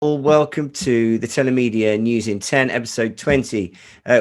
Well, welcome to the Telemedia News in 10, episode 20,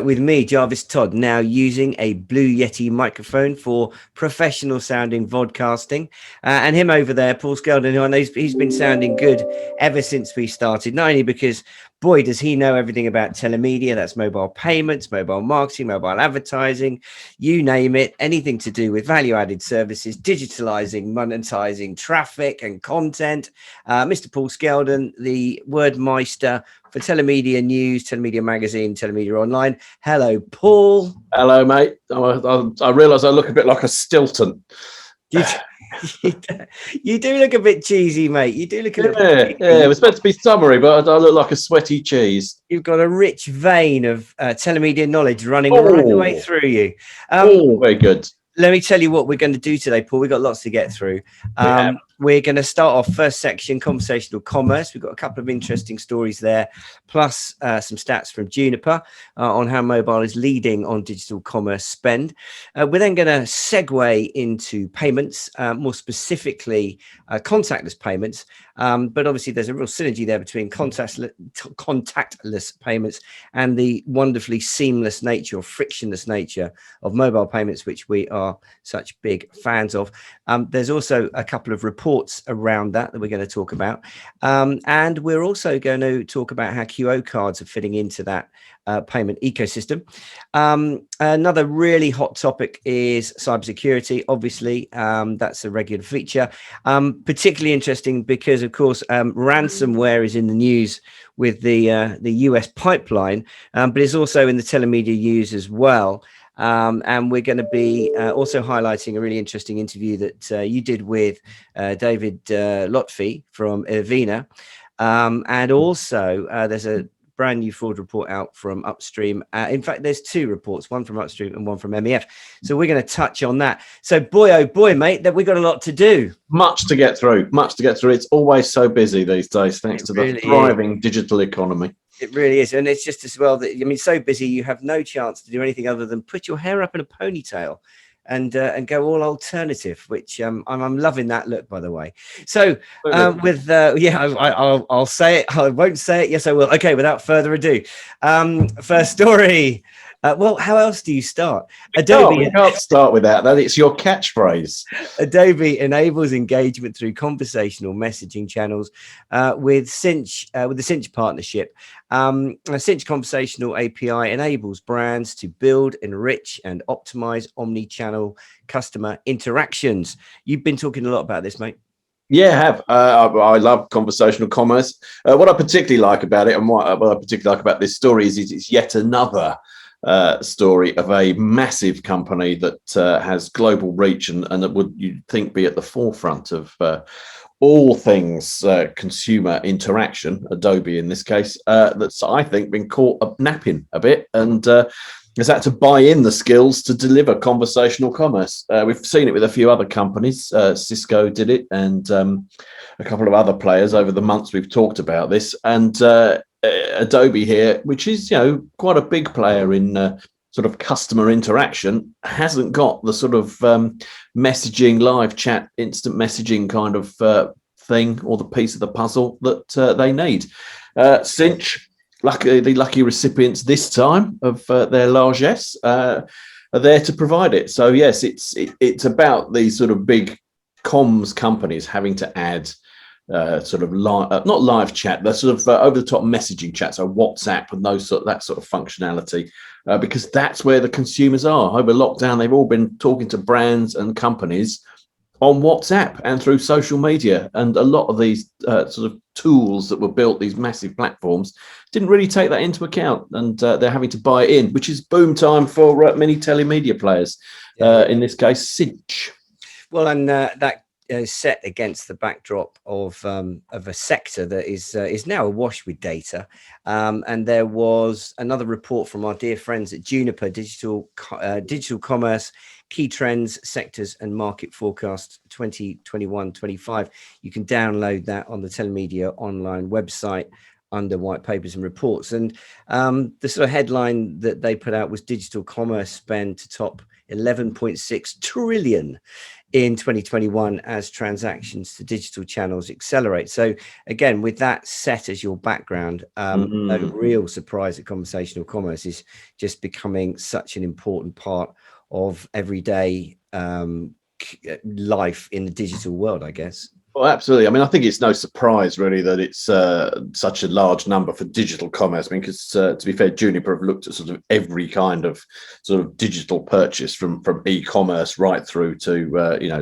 with me, Jarvis Todd, now using a Blue Yeti microphone for professional sounding vodcasting. And him over there, Paul Skeldon, who I know he's been sounding good ever since we started, not only because, boy, does he know everything about telemedia, that's mobile payments, mobile marketing, mobile advertising, you name it, anything to do with value-added services, digitalizing, monetizing traffic and content. Mr. Paul Skeldon, the word meister for Telemedia News, Telemedia Magazine, Telemedia Online. Hello, Paul. Hello, mate. I realise I look a bit like a Stilton. You do look a bit cheesy, mate. You do look a little bit cheesy. It was meant to be summery, but I look like a sweaty cheese. You've got a rich vein of telemedia knowledge running right the way through you. Very good. Let me tell you what we're going to do today, Paul. We've got lots to get through. We're going to start off first section, conversational commerce. We've got a couple of interesting stories there, plus some stats from Juniper on how mobile is leading on digital commerce spend. We're then going to segue into payments, more specifically contactless payments. But obviously, there's a real synergy there between contactless payments and the wonderfully seamless nature or frictionless nature of mobile payments, which we are such big fans of. There's also a couple of reports around that we're going to talk about. And we're also going to talk about how QO cards are fitting into that payment ecosystem. Another really hot topic is cybersecurity. Obviously, that's a regular feature. Particularly interesting because, of course, ransomware is in the news with the US pipeline, but it's also in the telemedia news as well. And we're going to be also highlighting a really interesting interview that you did with David Lotfi from Avena. And also there's a brand new fraud report out from Upstream. In fact, there's two reports, one from Upstream and one from MEF. So we're going to touch on that. So boy, oh boy, mate, that we've got a lot to do. Much to get through. It's always so busy these days, thanks to the thriving digital economy. It really is. And it's just as well that, I mean, so busy, you have no chance to do anything other than put your hair up in a ponytail and go all alternative, which I'm loving that look, by the way. So I'll say it. I won't say it. Yes, I will. Okay, without further ado, first story. Well, how else do you start? Adobe. You can't start without that. It's your catchphrase. Adobe enables engagement through conversational messaging channels with Cinch, with the Cinch partnership. A Cinch conversational API enables brands to build, enrich, and optimize omni-channel customer interactions. You've been talking a lot about this, mate. Yeah, I have. I love conversational commerce. What I particularly like about it, and what I particularly like about this story is it's yet another story of a massive company that has global reach and that would, you'd think, be at the forefront of all things consumer interaction, Adobe in this case, that's, I think, been caught napping a bit and has had to buy in the skills to deliver conversational commerce. We've seen it with a few other companies. Cisco did it, and a couple of other players over the months we've talked about this. And Adobe here, which is, quite a big player in sort of customer interaction, hasn't got the sort of messaging, live chat, instant messaging kind of thing or the piece of the puzzle that they need. Cinch, the lucky recipients this time of their largesse, are there to provide it. So yes, it's about these sort of big comms companies having to add sort of not live chat, the sort of over-the-top messaging chat, so WhatsApp and that sort of functionality, because that's where the consumers are. Over lockdown, they've all been talking to brands and companies on WhatsApp and through social media, and a lot of these sort of tools that were built, these massive platforms, didn't really take that into account, and they're having to buy it in, which is boom time for many telemedia players. In this case, Cinch. Well, and that set against the backdrop of a sector that is now awash with data, and there was another report from our dear friends at Juniper, digital commerce, key trends, sectors, and market forecast 2021-25. You can download that on the Telemedia Online website under white papers and reports. And the sort of headline that they put out was digital commerce spend to top 11.6 trillion in 2021 as transactions to digital channels accelerate. So again, with that set as your background, no real surprise that conversational commerce is just becoming such an important part of everyday life in the digital world, I guess. Well, absolutely. I mean, I think it's no surprise really that it's such a large number for digital commerce. I mean, because to be fair, Juniper have looked at sort of every kind of sort of digital purchase from e-commerce right through to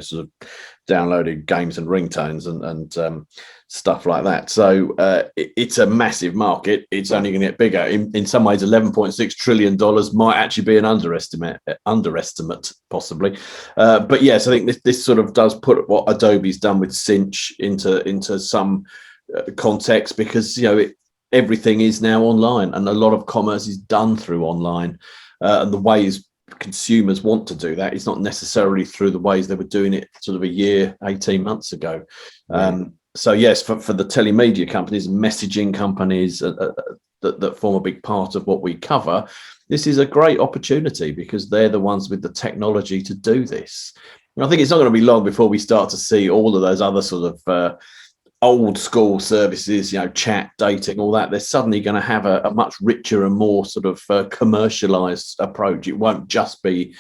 sort of downloading games and ringtones and stuff like that. So it's a massive market. It's only going to get bigger. In some ways, $11.6 trillion might actually be an underestimate possibly. But yes, I think this sort of does put what Adobe's done with Cinch into some context, because everything is now online and a lot of commerce is done through online, and the ways consumers want to do that is not necessarily through the ways they were doing it sort of a year, 18 months ago. So yes, for the telemedia companies, messaging companies that form a big part of what we cover, this is a great opportunity because they're the ones with the technology to do this. And I think it's not going to be long before we start to see all of those other sort of old school services, chat, dating, all that. They're suddenly going to have a much richer and more sort of commercialized approach. It won't just be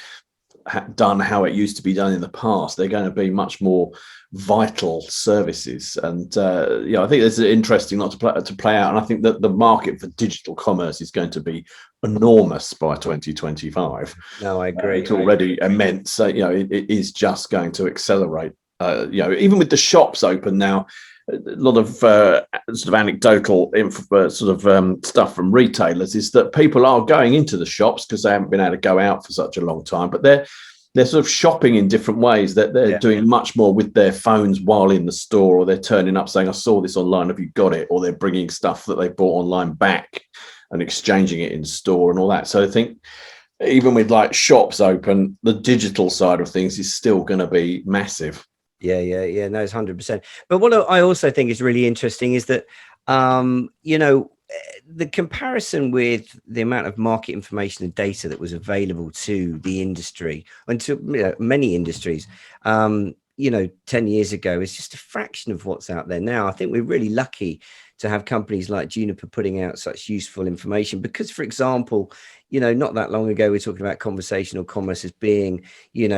done how it used to be done in the past. They're going to be much more vital services, and I think it's interesting not to play out. And I think that the market for digital commerce is going to be enormous by 2025. No, I agree. It's already immense. So it is just going to accelerate. Even with the shops open now, a lot of sort of anecdotal stuff from retailers is that people are going into the shops because they haven't been able to go out for such a long time, but they're sort of shopping in different ways. That they're doing much more with their phones while in the store, or they're turning up saying, "I saw this online, have you got it?" Or they're bringing stuff that they bought online back and exchanging it in store and all that. So I think even with like shops open, the digital side of things is still going to be massive. Yeah. No, it's 100%. But what I also think is really interesting is that, the comparison with the amount of market information and data that was available to the industry and to many industries, 10 years ago is just a fraction of what's out there now. I think we're really lucky to have companies like Juniper putting out such useful information because, for example, not that long ago, we were talking about conversational commerce as being,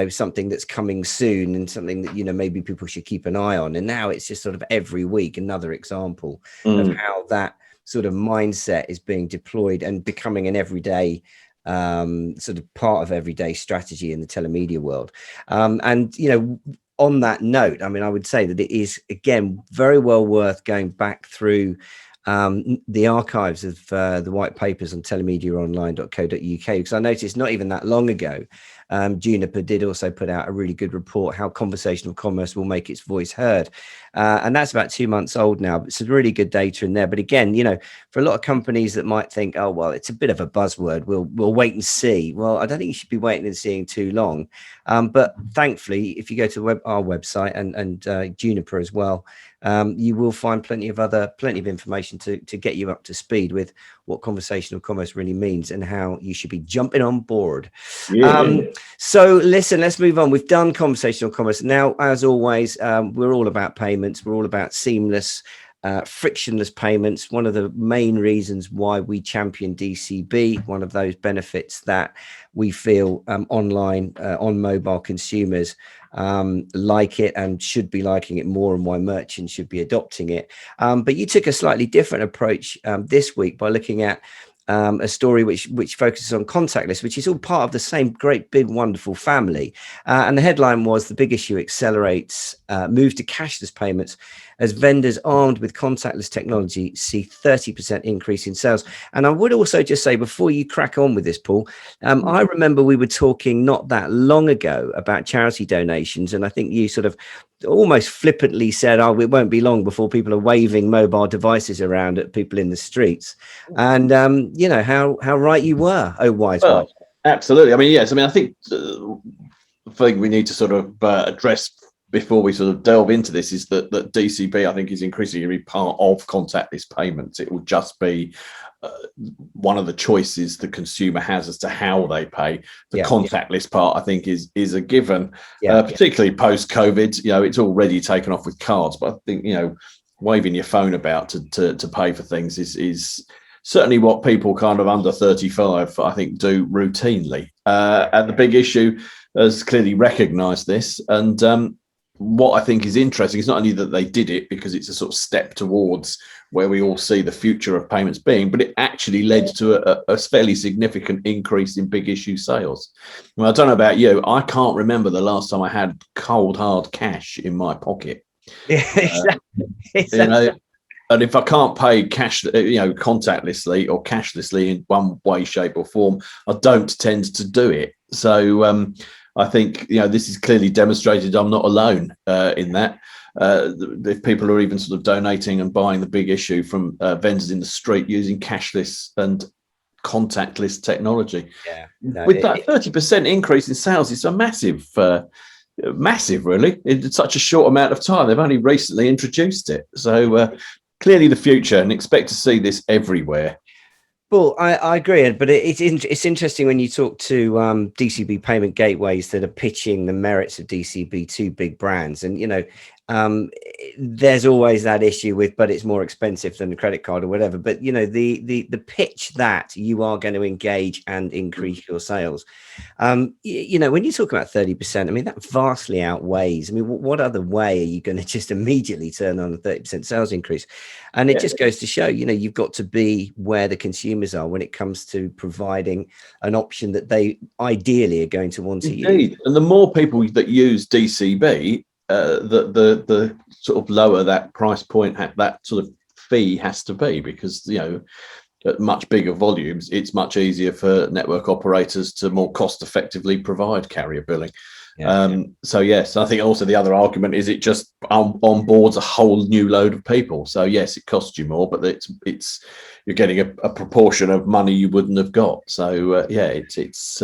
something that's coming soon and something that, maybe people should keep an eye on. And now it's just sort of every week, another example of how that sort of mindset is being deployed and becoming an everyday sort of part of everyday strategy in the telemedia world. On that note, I mean, I would say that it is, again, very well worth going back through the archives of the white papers on telemediaonline.co.uk, because I noticed not even that long ago, Juniper did also put out a really good report, how conversational commerce will make its voice heard. And that's about 2 months old now, but some really good data in there. But again, for a lot of companies that might think, oh, well, it's a bit of a buzzword, we'll wait and see. Well, I don't think you should be waiting and seeing too long. But thankfully, if you go to our website and Juniper as well, you will find plenty of information to get you up to speed with what conversational commerce really means and how you should be jumping on board. So listen, let's move on. We've done conversational commerce. Now, as always, we're all about payments. We're all about seamless, frictionless payments. One of the main reasons why we champion DCB, one of those benefits that we feel online, on mobile consumers like it and should be liking it more, and why merchants should be adopting it. But you took a slightly different approach this week by looking at a story which focuses on contactless, which is all part of the same great big wonderful family. And the headline was, the big issue accelerates move to cashless payments as vendors armed with contactless technology see 30% increase in sales. And I would also just say, before you crack on with this, Paul, I remember we were talking not that long ago about charity donations, and I think you sort of almost flippantly said, oh, it won't be long before people are waving mobile devices around at people in the streets. And how right you were, oh wise one. Absolutely. I mean, yes. I mean, I think we need to sort of address before we sort of delve into this is that DCB, I think, is increasingly going to be part of contactless payments. It will just be one of the choices the consumer has as to how they pay. The contactless part, I think, is a given, particularly post-COVID. It's already taken off with cards, but I think, waving your phone about to pay for things is certainly what people kind of under 35, I think, do routinely. And the big issue has clearly recognised this. And what I think is interesting is not only that they did it because it's a sort of step towards where we all see the future of payments being, but it actually led to a fairly significant increase in big issue sales. Well, I don't know about you. I can't remember the last time I had cold, hard cash in my pocket. Yeah, exactly. And if I can't pay cash, contactlessly or cashlessly in one way, shape or form, I don't tend to do it. So I think, this is clearly demonstrated I'm not alone in that. If people are even sort of donating and buying the big issue from vendors in the street using cashless and contactless technology. With that 30% increase in sales, it's a massive, really. In such a short amount of time. They've only recently introduced it. So clearly the future, and expect to see this everywhere. Well, I agree, but it's interesting when you talk to DCB payment gateways that are pitching the merits of DCB to big brands, and there's always that issue with, but it's more expensive than the credit card or whatever. But the pitch that you are going to engage and increase your sales, when you talk about 30%, I mean that vastly outweighs. I mean, what other way are you going to just immediately turn on a 30% sales increase? And it just goes to show, you've got to be where the consumers are when it comes to providing an option that they ideally are going to want to use. And the more people that use DCB, the sort of lower that price point, that sort of fee has to be, because at much bigger volumes, it's much easier for network operators to more cost effectively provide carrier billing. So yes, I think also the other argument is it just onboards a whole new load of people. So yes, it costs you more, but it's you're getting a proportion of money you wouldn't have got. So it's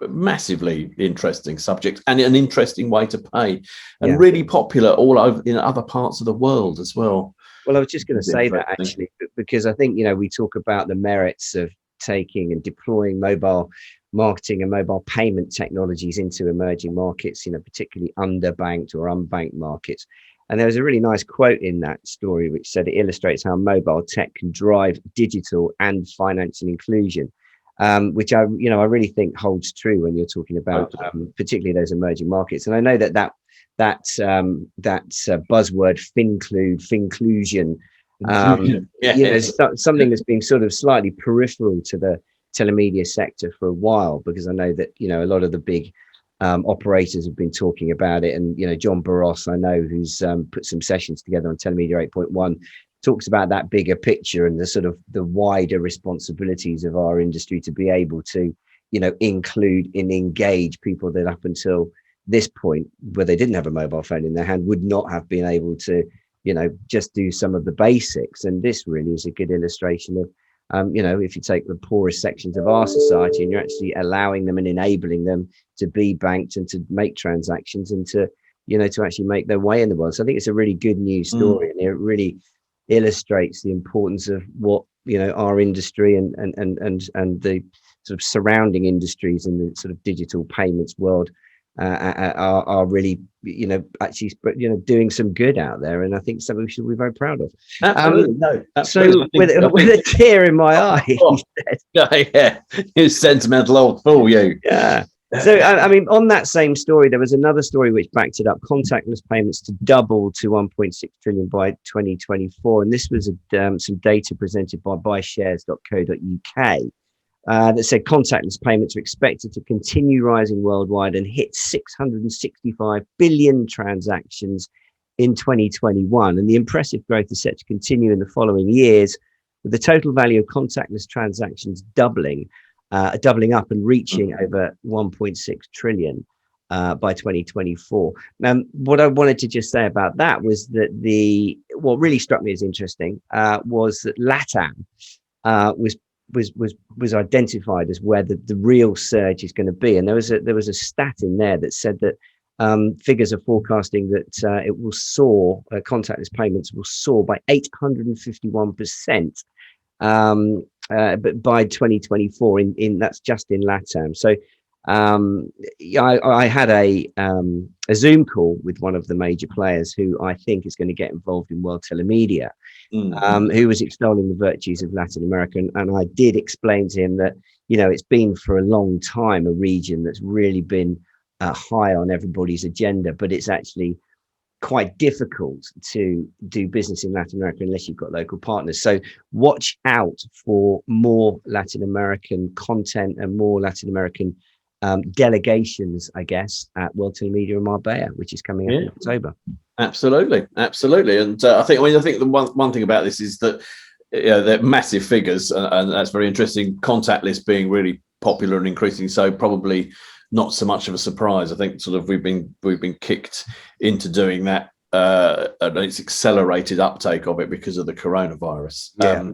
massively interesting subject and an interesting way to pay, and really popular all over in other parts of the world as well. Well, I was just going to say that actually, because I think we talk about the merits of taking and deploying mobile marketing and mobile payment technologies into emerging markets, particularly underbanked or unbanked markets. And there was a really nice quote in that story which said it illustrates how mobile tech can drive digital and financial inclusion. Which I really think holds true when you're talking about particularly those emerging markets. And I know that buzzword finclusion, something that's been sort of slightly peripheral to the telemedia sector for a while, because I know that a lot of the big operators have been talking about it, and John Barros, I know, who's put some sessions together on Telemedia 8.1, talks about that bigger picture and the sort of the wider responsibilities of our industry to be able to, include and engage people that up until this point, where they didn't have a mobile phone in their hand, would not have been able to, just do some of the basics. And this really is a good illustration of, if you take the poorest sections of our society and you're actually allowing them and enabling them to be banked and to make transactions and to, to actually make their way in the world. So I think it's a really good news story, and it really illustrates the importance of what our industry and the sort of surrounding industries in the sort of digital payments world are really actually doing some good out there, and I think something we should be very proud of. Absolutely. So with a tear in my eye, you sentimental old fool, you. So, I mean, on that same story, there was another story which backed it up: contactless payments to double to 1.6 trillion by 2024. And this was some data presented by buyshares.co.uk that said contactless payments are expected to continue rising worldwide and hit 665 billion transactions in 2021. And the impressive growth is set to continue in the following years, with the total value of contactless transactions doubling up and reaching over 1.6 trillion by 2024. What I wanted to just say about that was that what really struck me as interesting was that LATAM was identified as where the real surge is going to be. And there was a stat in there that said that figures are forecasting that it will soar. Contactless payments will soar by 851%. But by 2024, in that's just in LATAM. So I had a Zoom call with one of the major players who I think is going to get involved in world telemedia, who was extolling the virtues of Latin America, and I did explain to him that it's been for a long time a region that's really been high on everybody's agenda, but it's actually quite difficult to do business in Latin America unless you've got local partners. So watch out for more Latin American content and more Latin American delegations, I guess, at World Telemedia in Marbella, which is coming up in October. Absolutely. And I think the one thing about this is that they're massive figures, and that's very interesting. Contactless being really popular and increasing, so probably not so much of a surprise. I think sort of we've been kicked into doing that, and it's accelerated uptake of it because of the coronavirus.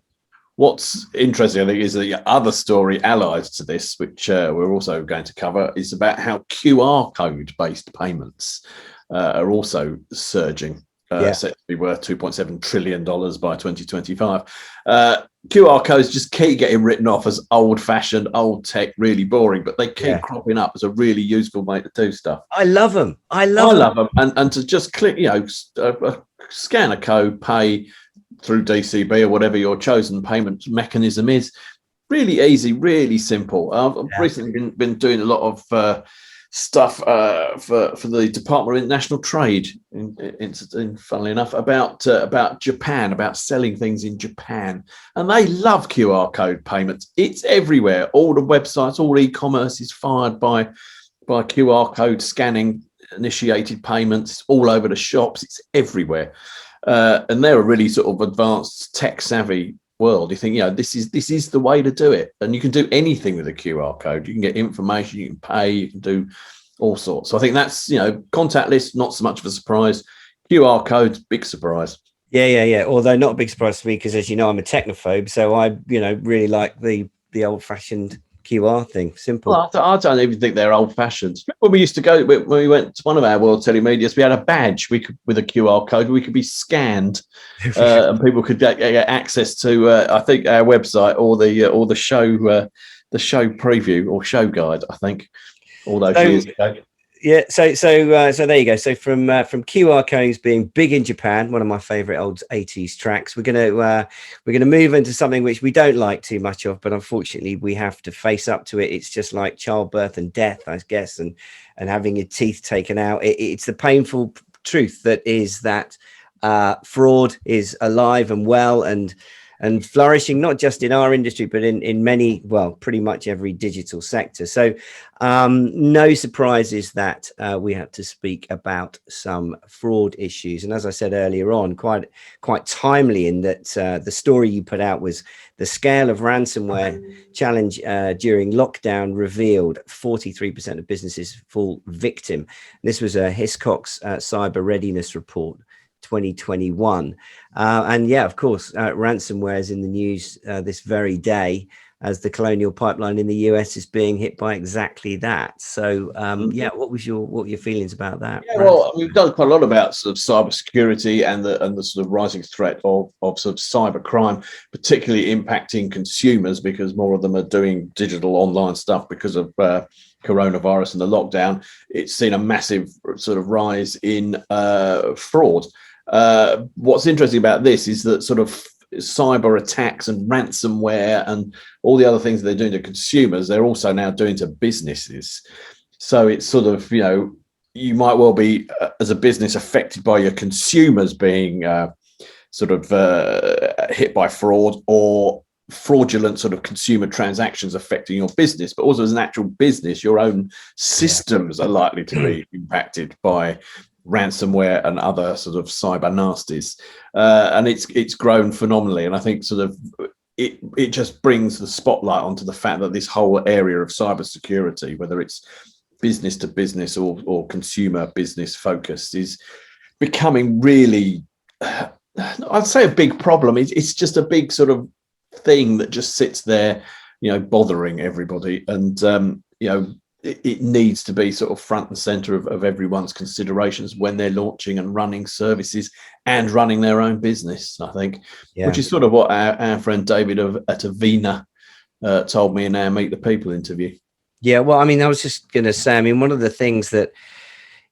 What's interesting, I think, is the other story allied to this, which we're also going to cover, is about how QR code based payments are also surging. Set to be worth $2.7 trillion by 2025. QR codes just keep getting written off as old-fashioned, old tech, really boring, but they keep cropping up as a really useful way to do stuff. I love them. I love them. And to just click, scan a code, pay through DCB or whatever your chosen payment mechanism is. Really easy, really simple. I've recently been doing a lot of stuff for the Department of International Trade, funnily enough, about Japan, about selling things in Japan, and they love QR code payments. It's everywhere. All the websites, all e-commerce is fired by QR code scanning initiated payments. All over the shops. It's everywhere, and they're a really sort of advanced, tech savvy world. You think, this is the way to do it, and you can do anything with a QR code. You can get information, you can pay, you can do all sorts. So I think that's contactless, not so much of a surprise. QR codes, big surprise. Yeah. Although not a big surprise to me, because as you know, I'm a technophobe, so I really like the old-fashioned QR thing. Simple. Well, I don't even think they're old-fashioned. When we used to go, when we went to one of our World Telemedias, we had a badge with a QR code. We could be scanned, and people could get access to I think our website or the show preview or show guide. I think all those years ago. Yeah, so there you go. So from QR codes being big in Japan, one of my favorite old 80s tracks, we're gonna move into something which we don't like too much of, but unfortunately we have to face up to it. It's just like childbirth and death, I guess, and having your teeth taken out. It's the painful truth that is that fraud is alive and well and flourishing, not just in our industry, but in many, well, pretty much every digital sector. So no surprises that we have to speak about some fraud issues. And as I said earlier on, quite timely in that the story you put out was the scale of ransomware challenge during lockdown revealed 43% of businesses fall victim. This was a Hiscox cyber readiness report 2021, and of course ransomware is in the news this very day as the Colonial Pipeline in the US is being hit by exactly that. So what were your feelings about that? Well, we've done quite a lot about sort of cybersecurity and the sort of rising threat of sort of cyber crime, particularly impacting consumers, because more of them are doing digital online stuff because of coronavirus and the lockdown. It's seen a massive sort of rise in fraud. What's interesting about this is that sort of cyber attacks and ransomware and all the other things they're doing to consumers, they're also now doing to businesses. So it's sort of, you might well be as a business affected by your consumers being hit by fraud, or fraudulent sort of consumer transactions affecting your business, but also as an actual business, your own systems are likely to be impacted by ransomware and other sort of cyber nasties, and it's grown phenomenally. And I think sort of it just brings the spotlight onto the fact that this whole area of cybersecurity, whether it's business to business or consumer business focused, is becoming really, I'd say, a big problem. It's just a big sort of thing that just sits there, bothering everybody. And it needs to be sort of front and center of everyone's considerations when they're launching and running services and running their own business, I think, which is sort of what our friend David at Avena told me in our Meet the People interview. Yeah, well, I mean, I was just going to say, I mean, one of the things that,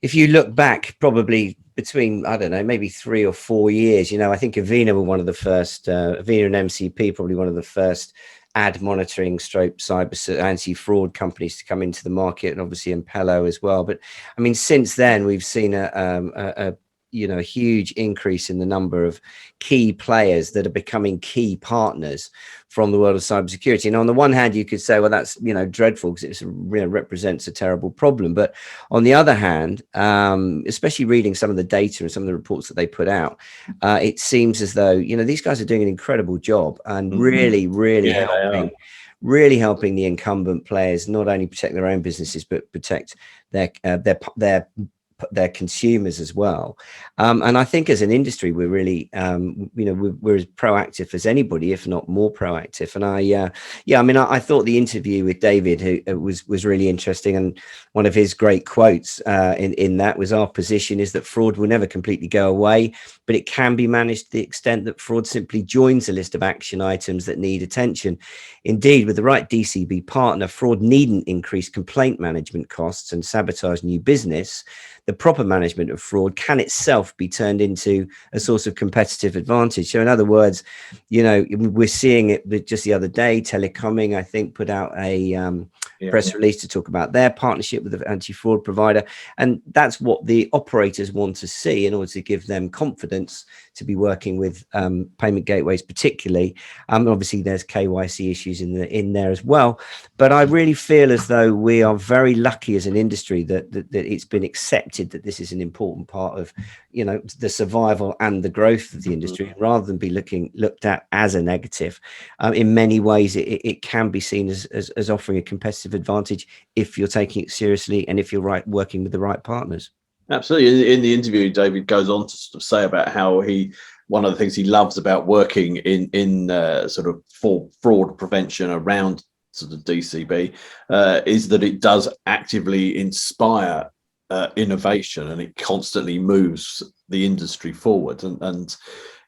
if you look back probably between, I don't know, maybe 3 or 4 years, you know, I think Avena were one of the first, Avena and MCP, probably one of the first ad monitoring stroke cyber anti-fraud companies to come into the market, and obviously Impello as well. But I mean, since then, we've seen a you know, a huge increase in the number of key players that are becoming key partners from the world of cybersecurity. And on the one hand, you could say, well, that's, you know, dreadful because it represents a terrible problem. But on the other hand, especially reading some of the data and some of the reports that they put out, it seems as though, you know, these guys are doing an incredible job and really helping the incumbent players not only protect their own businesses, but protect their consumers as well. And I think as an industry, we're really, you know, we're as proactive as anybody, if not more proactive. And I mean, I thought the interview with David who was really interesting. And one of his great quotes in that was, our position is that fraud will never completely go away, but it can be managed to the extent that fraud simply joins a list of action items that need attention. Indeed, with the right DCB partner, fraud needn't increase complaint management costs and sabotage new business. The proper management of fraud can itself be turned into a source of competitive advantage. So in other words, you know, we're seeing it just the other day. Telecoming, I think, put out a press release to talk about their partnership with the anti-fraud provider. And that's what the operators want to see in order to give them confidence to be working with payment gateways particularly. Obviously, there's KYC issues in there as well. But I really feel as though we are very lucky as an industry that it's been accepted that this is an important part of, you know, the survival and the growth of the industry, rather than be looked at as a negative. In many ways, it can be seen as offering a competitive advantage if you're taking it seriously and if you're working with the right partners. Absolutely. In the interview, David goes on to sort of say about how one of the things he loves about working in sort of fraud prevention around sort of DCB is that it does actively inspire innovation, and it constantly moves the industry forward. And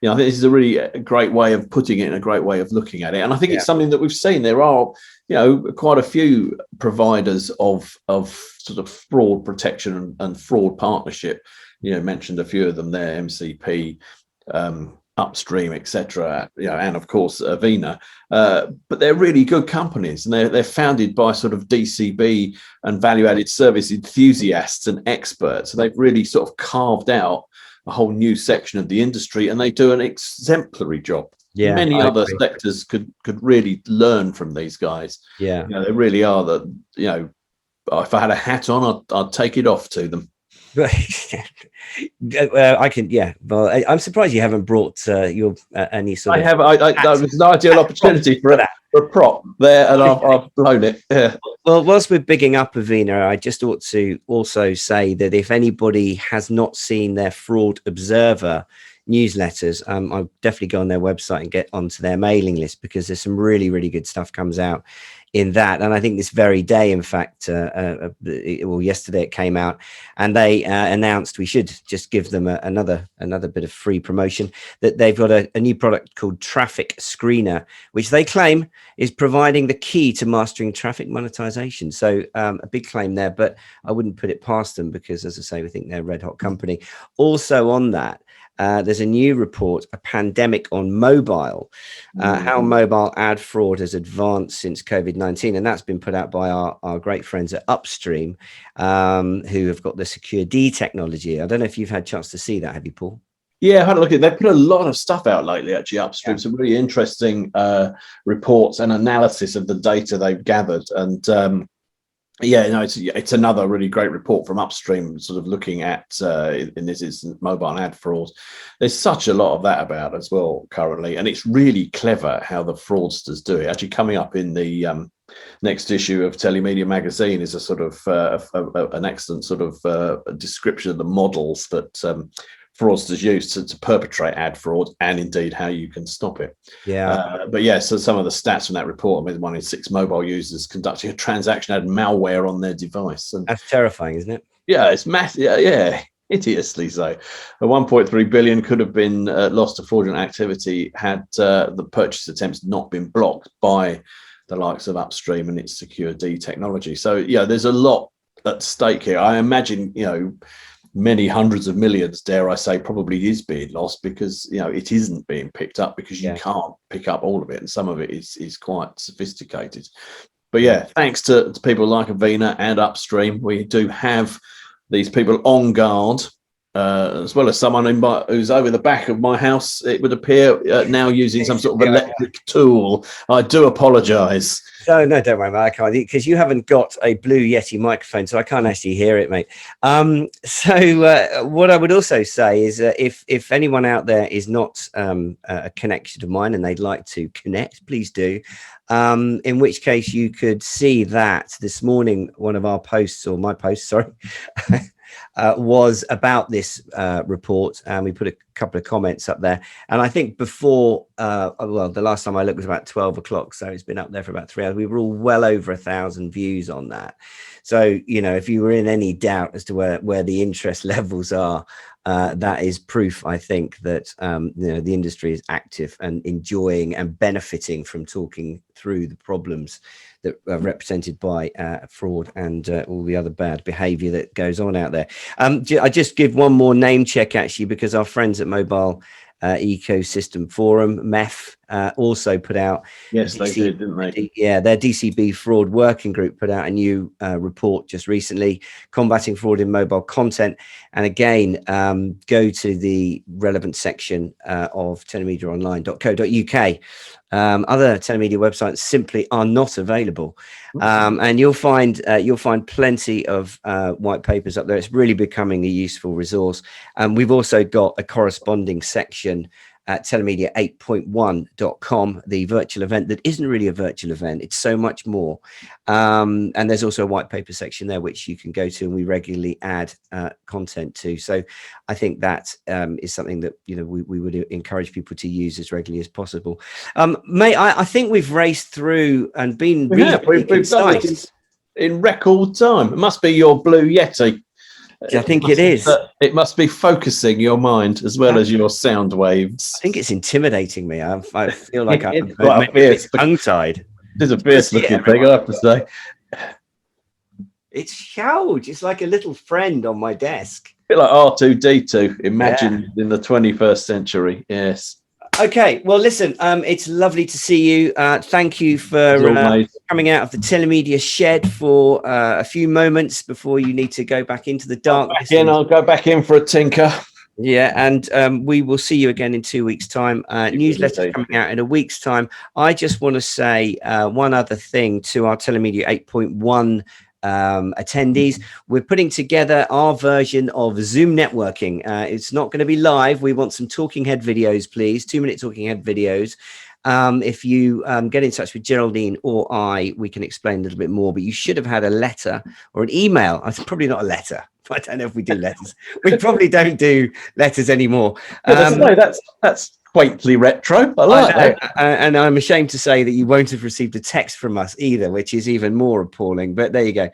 you know, I think this is a really great way of putting it and a great way of looking at it. And I think it's something that we've seen. There are, you know, quite a few providers of sort of fraud protection and fraud partnership. You know, mentioned a few of them there: MCP, Upstream, etc. You know, and of course Avena. But they're really good companies, and they're founded by sort of DCB and value-added service enthusiasts and experts. So they've really sort of carved out a whole new section of the industry, and they do an exemplary job. Yeah, many other sectors could really learn from these guys. Yeah, you know, they really are. That, you know, if I had a hat on, I'd take it off to them. I can, yeah. Well, I'm surprised you haven't brought your any sort of. That was an ideal opportunity for a prop there, and I've blown it. Yeah. Well, whilst we're bigging up Avena, I just ought to also say that if anybody has not seen their Fraud Observer newsletters, I'll definitely go on their website and get onto their mailing list, because there's some really, really good stuff comes out in that. And I think this very day, in fact, well, yesterday it came out, and they announced, we should just give them another bit of free promotion, that they've got a new product called Traffic Screener, which they claim is providing the key to mastering traffic monetization. So a big claim there, but I wouldn't put it past them, because, as I say, we think they're a red hot company. Also on that, there's a new report, A Pandemic on Mobile, how mobile ad fraud has advanced since COVID-19. And that's been put out by our great friends at Upstream, who have got the Secure D technology. I don't know if you've had a chance to see that, have you, Paul? Yeah, I had a look at it. They've put a lot of stuff out lately, actually, Upstream. Some really interesting reports and analysis of the data they've gathered. And yeah, no, it's another really great report from Upstream, sort of looking at, in this instance, mobile ad fraud. There's such a lot of that about as well currently, and it's really clever how the fraudsters do it. Actually, coming up in the next issue of Telemedia magazine is a sort of an excellent sort of description of the models that fraudsters use to perpetrate ad fraud, and indeed how you can stop it. But yeah, so some of the stats from that report, I mean, 1 in 6 mobile users conducting a transaction had malware on their device. And that's terrifying, isn't it? Yeah, it's massive. Yeah, hideously so. 1.3 billion could have been lost to fraudulent activity had the purchase attempts not been blocked by the likes of Upstream and its Secure D technology. So yeah, there's a lot at stake here. I imagine, many hundreds of millions, dare I say, probably is being lost because it isn't being picked up because you can't pick up all of it, and some of it is quite sophisticated. But yeah, thanks to people like Avena and Upstream, we do have these people on guard, as well as someone who's over the back of my house, it would appear, now using some sort of electric tool. I do apologise. No, don't worry, mate. I can't, because you haven't got a blue Yeti microphone, so I can't actually hear it, mate. So what I would also say is if anyone out there is not a connection of mine and they'd like to connect, please do. In which case you could see that this morning, one of our posts, or my post, sorry, was about this report, and we put a couple of comments up there. And I think before, well, the last time I looked was about 12 o'clock, so it's been up there for about 3 hours. We were all well over 1,000 views on that. So, if you were in any doubt as to where the interest levels are, that is proof, I think, that the industry is active and enjoying and benefiting from talking through the problems that are represented by fraud and all the other bad behavior that goes on out there. I just give one more name check, actually, because our friends at Mobile Ecosystem Forum, MEF, also put out. Yes, they did, didn't they? Yeah, their DCB fraud working group put out a new report just recently, combating fraud in mobile content. And again, go to the relevant section of telemediaonline.co.uk. Other telemedia websites simply are not available, and you'll find plenty of white papers up there. It's really becoming a useful resource. And we've also got a corresponding section at telemedia8.1.com, the virtual event that isn't really a virtual event. It's so much more. And there's also a white paper section there, which you can go to, and we regularly add content to. So I think that is something that, we would encourage people to use as regularly as possible. Mate, I think we've raced through and been we've done it in record time. It must be your blue Yeti. I think it is. It must be focusing your mind as well as your sound waves. I think it's intimidating me. I feel like I'm tongue-tied. It's a fierce-looking thing, I have to say. It's huge. It's like a little friend on my desk. A bit like R2-D2, imagined in the 21st century. Yes. Okay, well, listen, it's lovely to see you. Thank you for coming out of the Telemedia shed for a few moments before you need to go back into the darkness. I'll go back in for a tinker. Yeah, and we will see you again in 2 weeks' time. Newsletter coming out in a week's time. I just want to say one other thing to our Telemedia 8.1 attendees. We're putting together our version of Zoom networking. It's not going to be live. We want some talking head videos, please. 2-minute talking head videos. If you get in touch with Geraldine or we can explain a little bit more, but you should have had a letter or an email. It's probably not a letter. I don't know if we do letters. We probably don't do letters anymore. That's quaintly retro. I like that. And I'm ashamed to say that you won't have received a text from us either, which is even more appalling. But there you go.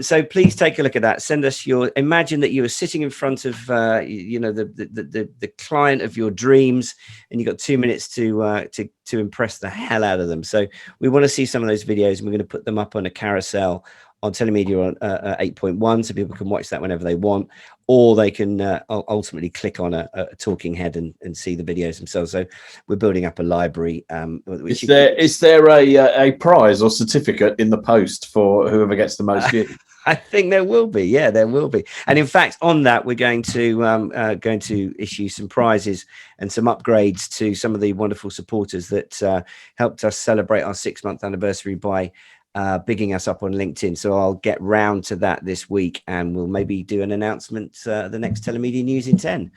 So please take a look at that. Send us imagine that you are sitting in front of the client of your dreams, and you've got 2 minutes to impress the hell out of them. So we want to see some of those videos, and we're going to put them up on a carousel on Telemedia 8.1, so people can watch that whenever they want, or they can ultimately click on a talking head and see the videos themselves. So we're building up a library. Is there a prize or certificate in the post for whoever gets the most views? I think there will be. Yeah, there will be. And in fact, on that, we're going to issue some prizes and some upgrades to some of the wonderful supporters that helped us celebrate our 6-month anniversary by bigging us up on LinkedIn. So I'll get round to that this week, and we'll maybe do an announcement the next Telemedia News in 10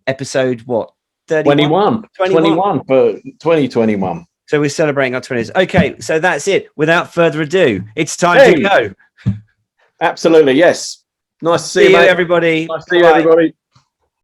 episode. What? 21 for 2021. So we're celebrating our 20s. Okay, so that's it. Without further ado, it's time to go. Absolutely, yes. Nice to see you, everybody. Nice to see you, everybody.